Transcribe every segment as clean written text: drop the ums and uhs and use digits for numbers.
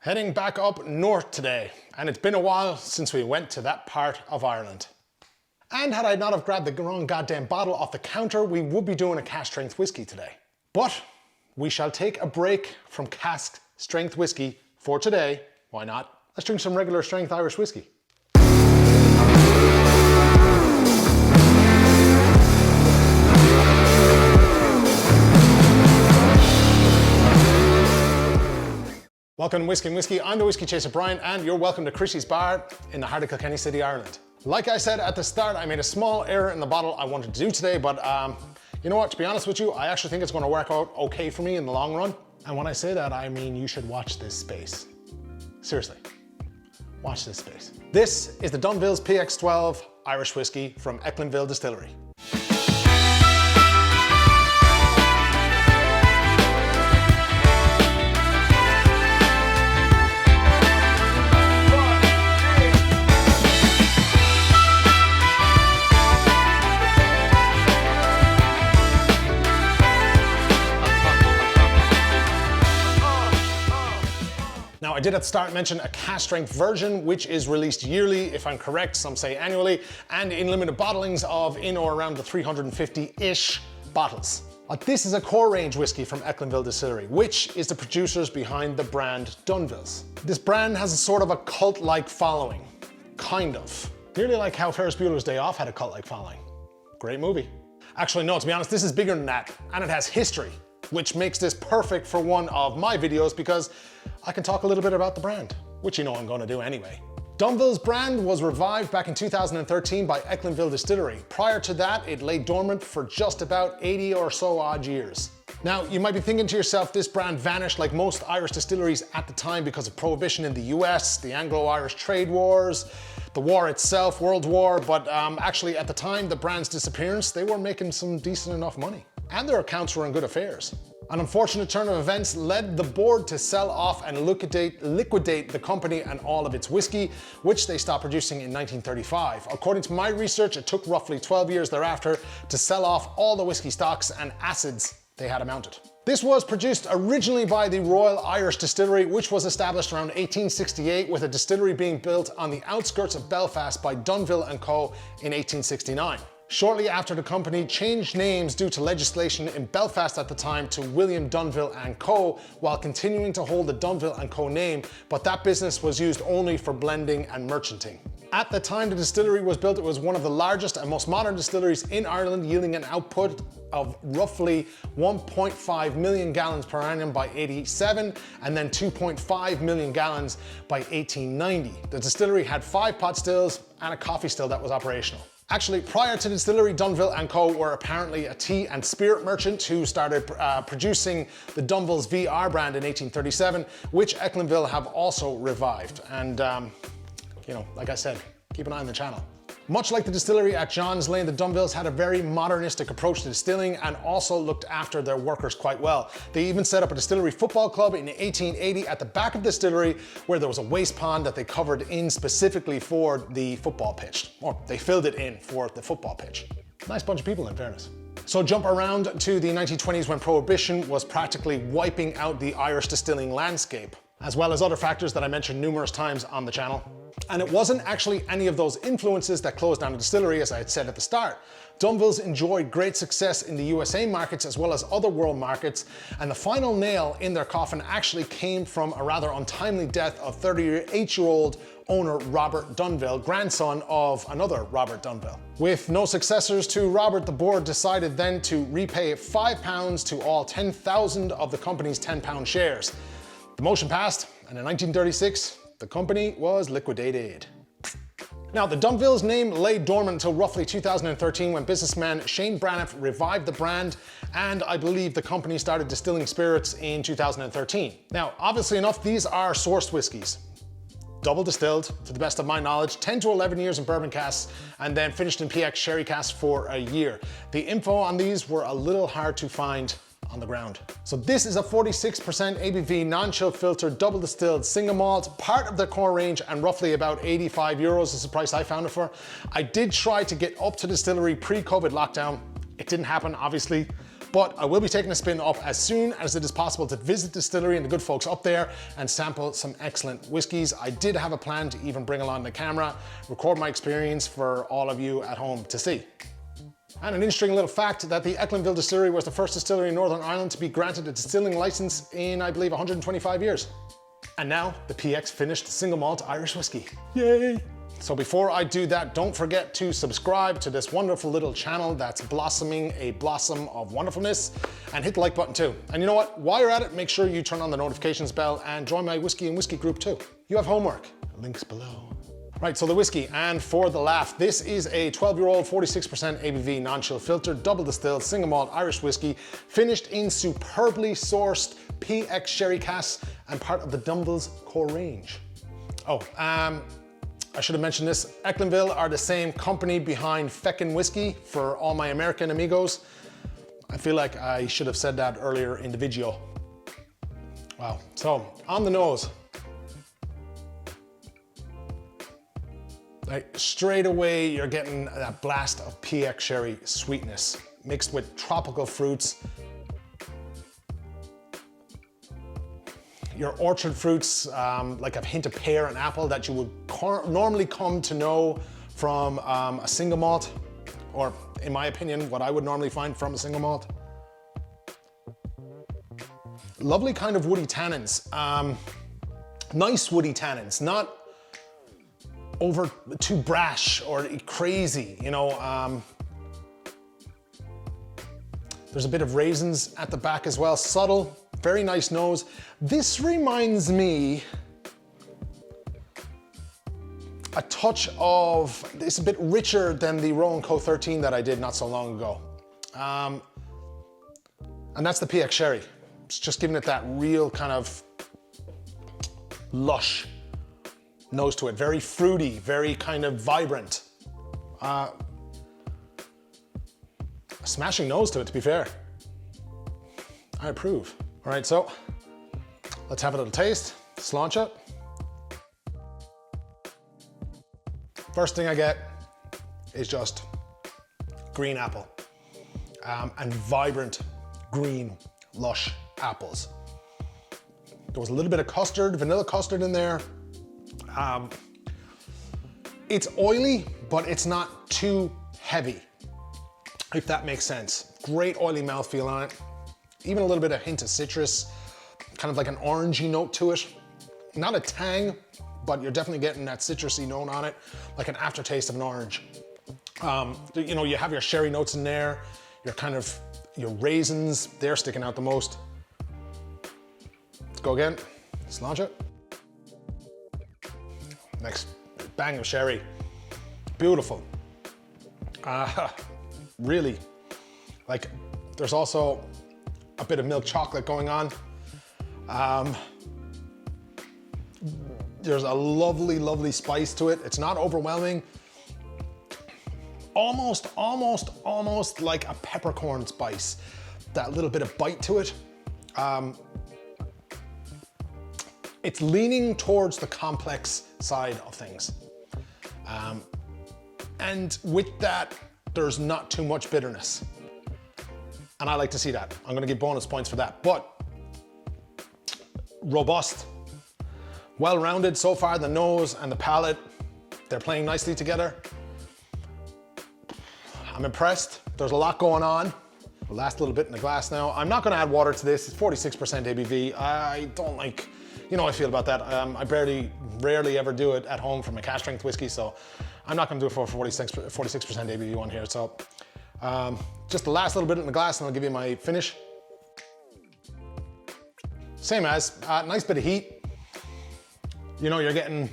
Heading back up north today, and it's been a while since we went to that part of Ireland. And had I not have grabbed the wrong goddamn bottle off the counter, we would be doing a cask strength whiskey today. But we shall take a break from cask strength whiskey for today. Why not? Let's drink some regular strength Irish whiskey. Welcome to Whiskey and Whiskey. I'm the Whiskey Chaser Brian, and you're welcome to Chrissy's Bar in the heart of Kilkenny City, Ireland. Like I said at the start, I made a small error in the bottle I wanted to do today, but you know what, to be honest with you, I actually think it's going to work out okay for me in the long run. And when I say that, I mean you should watch this space. Seriously, watch this space. This is the Dunvilles PX12 Irish Whiskey from Ecklinville Distillery. Now, I did at the start mention a cask strength version, which is released yearly, if I'm correct, some say annually, and in limited bottlings of in or around the 350-ish bottles. This is a core range whiskey from Ecklinville Distillery, which is the producers behind the brand Dunvilles. This brand has a sort of a cult-like following, kind of. Nearly like how Ferris Bueller's Day Off had a cult-like following. Great movie. Actually, no, to be honest, this is bigger than that, and it has history, which makes this perfect for one of my videos because I can talk a little bit about the brand, which you know I'm going to do anyway. Dunville's brand was revived back in 2013 by Ecklinville Distillery. Prior to that, it lay dormant for just about 80 or so odd years. Now, you might be thinking to yourself, this brand vanished like most Irish distilleries at the time because of prohibition in the US, the Anglo-Irish trade wars, the war itself, World War, but actually at the time the brand's disappearance, they were making some decent enough money. And their accounts were in good affairs. An unfortunate turn of events led the board to sell off and liquidate the company and all of its whiskey, which they stopped producing in 1935. According to my research, it took roughly 12 years thereafter to sell off all the whiskey stocks and acids they had amounted. This was produced originally by the Royal Irish Distillery, which was established around 1868, with a distillery being built on the outskirts of Belfast by Dunville & Co. in 1869. Shortly after, the company changed names due to legislation in Belfast at the time to William Dunville & Co., while continuing to hold the Dunville & Co. name, but that business was used only for blending and merchanting. At the time the distillery was built, it was one of the largest and most modern distilleries in Ireland, yielding an output of roughly 1.5 million gallons per annum by 87, and then 2.5 million gallons by 1890. The distillery had 5 pot stills and a coffee still that was operational. Actually, prior to the distillery, Dunville & Co. were apparently a tea and spirit merchant who started producing the Dunvilles VR brand in 1837, which Ecklinville have also revived. And, you know, like I said, keep an eye on the channel. Much like the distillery at John's Lane, the Dunvilles had a very modernistic approach to distilling and also looked after their workers quite well. They even set up a distillery football club in 1880 at the back of the distillery, where there was a waste pond that they covered in specifically for the football pitch, or they filled it in for the football pitch. Nice bunch of people, in fairness. So jump around to the 1920s, when Prohibition was practically wiping out the Irish distilling landscape, as well as other factors that I mentioned numerous times on the channel. And it wasn't actually any of those influences that closed down the distillery, as I had said at the start. Dunvilles enjoyed great success in the USA markets as well as other world markets, and the final nail in their coffin actually came from a rather untimely death of 38-year-old owner Robert Dunville, grandson of another Robert Dunville. With no successors to Robert, the board decided then to repay £5 to all 10,000 of the company's £10 shares. The motion passed, and in 1936, the company was liquidated. Now, the Dunvilles name lay dormant until roughly 2013, when businessman Shane Braniff revived the brand, and I believe the company started distilling spirits in 2013. Now, obviously enough, these are sourced whiskies. Double distilled, to the best of my knowledge, 10 to 11 years in bourbon casks, and then finished in PX sherry casks for a year. The info on these were a little hard to find on the ground. So this is a 46% ABV non-chilled filtered double distilled single malt, part of the core range, and roughly about 85 euros is the price I found it for. I did try to get up to distillery pre-COVID lockdown. It didn't happen, obviously, but I will be taking a spin up as soon as it is possible to visit the distillery and the good folks up there and sample some excellent whiskeys. I did have a plan to even bring along the camera, record my experience for all of you at home to see. And an interesting little fact that the Ecklinville Distillery was the first distillery in Northern Ireland to be granted a distilling license in, I believe, 125 years. And now the PX finished single malt Irish whiskey. Yay! So before I do that, don't forget to subscribe to this wonderful little channel that's blossoming a blossom of wonderfulness, and hit the like button too. And you know what? While you're at it, make sure you turn on the notifications bell and join my Whiskey and Whiskey group too. You have homework, links below. Right, so the whiskey, and for the laugh, this is a 12-year-old 46% ABV non-chill filtered, double distilled, single malt Irish whiskey, finished in superbly sourced PX sherry casks and part of the Dumbles core range. Oh, I should have mentioned this. Ecklinville are the same company behind Feckin' Whiskey for all my American amigos. I feel like I should have said that earlier in the video. Wow, so on the nose. Like straight away, you're getting that blast of PX sherry sweetness mixed with tropical fruits. Your orchard fruits, like a hint of pear and apple that you would normally come to know from a single malt, or in my opinion, what I would normally find from a single malt. Lovely kind of woody tannins. Nice woody tannins, not over too brash or crazy, you know. There's a bit of raisins at the back as well, subtle. Very nice nose. This reminds me a touch of, it's a bit richer than the Roe & Co 13 that I did not so long ago. And that's the PX Sherry. It's just giving it that real kind of lush nose to it. Very fruity, very kind of vibrant. A smashing nose to it, to be fair. I approve. All right, so let's have a little taste. Sláinte. First thing I get is just green apple and vibrant green lush apples. There was a little bit of custard, vanilla custard in there. It's oily, but it's not too heavy, if that makes sense. Great oily mouthfeel on it. Even a little bit of hint of citrus, kind of like an orangey note to it. Not a tang, but you're definitely getting that citrusy note on it, like an aftertaste of an orange. You know, you have your sherry notes in there, your raisins, they're sticking out the most. Let's go again, Sláinte. Next bang of sherry, beautiful. Really, like there's also a bit of milk chocolate going on. There's a lovely, lovely spice to it. It's not overwhelming. Almost like a peppercorn spice. That little bit of bite to it. It's leaning towards the complex side of things. And with that, there's not too much bitterness. And I like to see that. I'm gonna give bonus points for that. But robust, well-rounded so far. The nose and the palate, they're playing nicely together. I'm impressed. There's a lot going on. The last little bit in the glass now. I'm not gonna add water to this. It's 46% ABV. I don't like, you know how I feel about that. I rarely ever do it at home from a cask strength whiskey, so I'm not gonna do it for 46% ABV one here. So just the last little bit in the glass and I'll give you my finish. Same as, nice bit of heat. You know, you're getting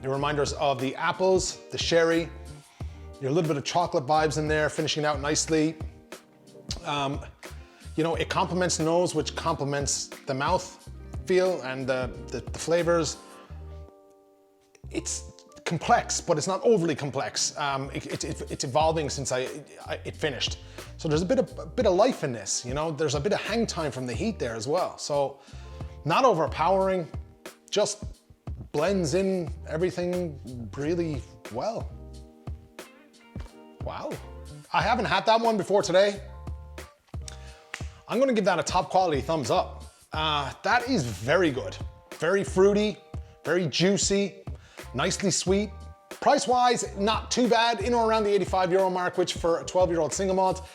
your reminders of the apples, the sherry, a little bit of chocolate vibes in there, finishing out nicely. You know, it complements the nose, which complements the mouth feel and the flavors. It's complex, but it's not overly complex. It's evolving since it finished. So there's a bit of life in this, you know? There's a bit of hang time from the heat there as well. So not overpowering, just blends in everything really well. Wow. I haven't had that one before today. I'm gonna give that a top quality thumbs up. That is very good. Very fruity, very juicy, nicely sweet. Price-wise, not too bad, in or around the €85 mark, which for a 12-year-old single malt,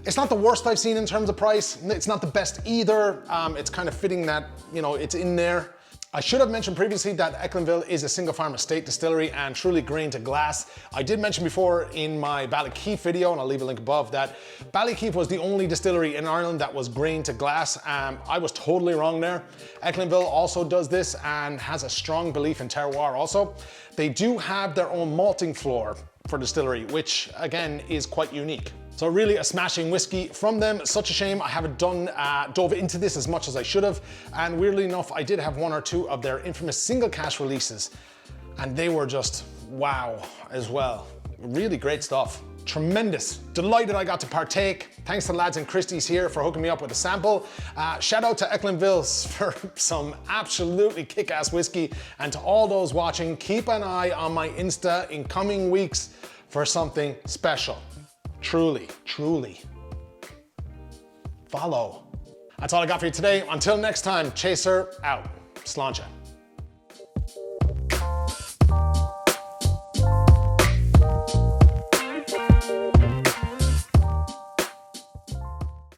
it's not the worst I've seen in terms of price. It's not the best either. It's kind of fitting that, you know, it's in there. I should have mentioned previously that Ecklinville is a single farm estate distillery and truly grain to glass. I did mention before in my Ballykeefe video, and I'll leave a link above, that Ballykeefe was the only distillery in Ireland that was grain to glass. I was totally wrong there. Ecklinville also does this and has a strong belief in terroir also. They do have their own malting floor for distillery, which again is quite unique. So really a smashing whiskey from them. Such a shame I haven't dove into this as much as I should have. And weirdly enough, I did have one or two of their infamous single cask releases, and they were just wow as well. Really great stuff. Tremendous. Delighted I got to partake. Thanks to the lads in Christie's here for hooking me up with a sample. Shout out to Ecklinville's for some absolutely kick-ass whiskey. And to all those watching, keep an eye on my Insta in coming weeks for something special. Truly, truly. Follow. That's all I got for you today. Until next time, Chaser out. Sláinte.